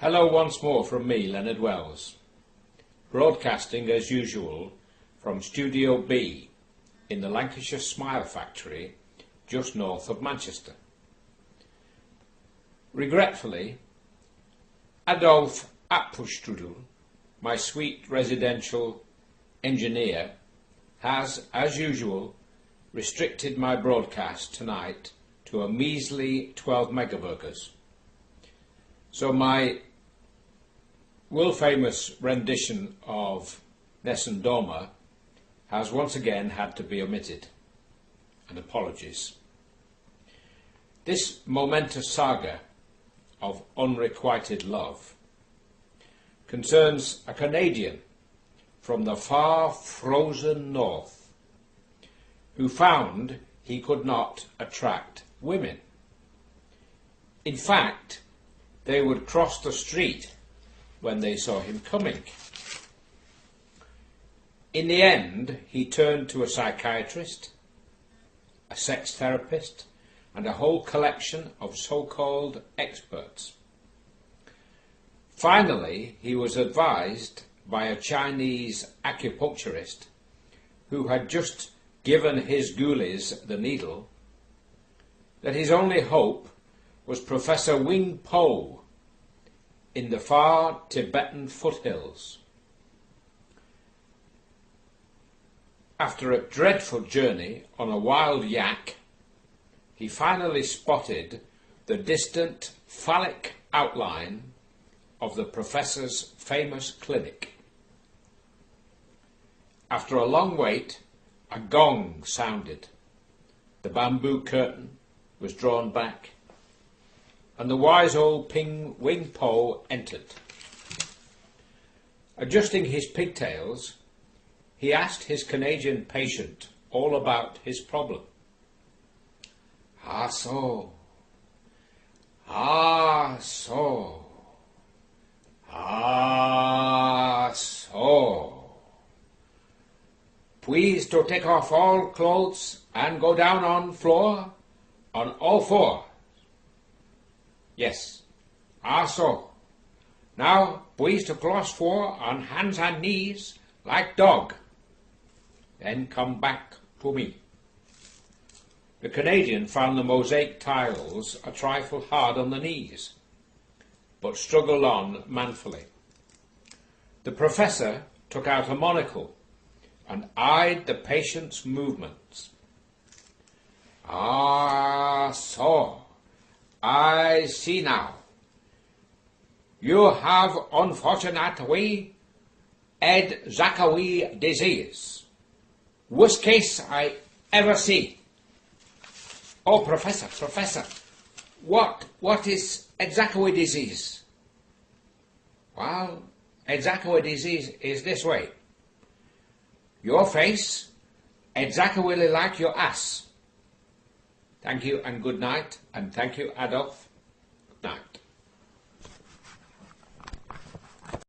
Hello once more from me, Leonard Wells, broadcasting as usual from Studio B in the Lancashire Smile Factory just north of Manchester. Regretfully, Adolf Appustrudel, my sweet residential engineer, has, as usual, restricted my broadcast tonight to a measly 12 megaburgers. So my world-famous rendition of Nessun Dorma has once again had to be omitted, and apologies. This momentous saga of unrequited love concerns a Canadian from the far frozen north who found he could not attract women. In fact, they would cross the street when they saw him coming. In the end, he turned to a psychiatrist, a sex therapist, and a whole collection of so-called experts. Finally, he was advised by a Chinese acupuncturist who had just given his ghoulies the needle that his only hope was Professor Wing Po in the far Tibetan foothills. After a dreadful journey on a wild yak, he finally spotted the distant phallic outline of the professor's famous clinic. After a long wait, a gong sounded. The bamboo curtain was drawn back, and the wise old Wing Po entered. Adjusting his pigtails, he asked his Canadian patient all about his problem. Ah so, ah so, ah so. Please to take off all clothes and go down on floor on all four. Yes, ah so. Now please to cross four on hands and knees like dog. Then come back to me. The Canadian found the mosaic tiles a trifle hard on the knees, but struggled on manfully. The professor took out a monocle and eyed the patient's movements. Ah, so, I see now. You have, unfortunately, Zackawee disease. Worst case I ever see. Oh, Professor, what is Zackawee disease? Well, Zackawee disease is this way. Your face exactly like your ass. Thank you and good night, and thank you, Adolf. Good night.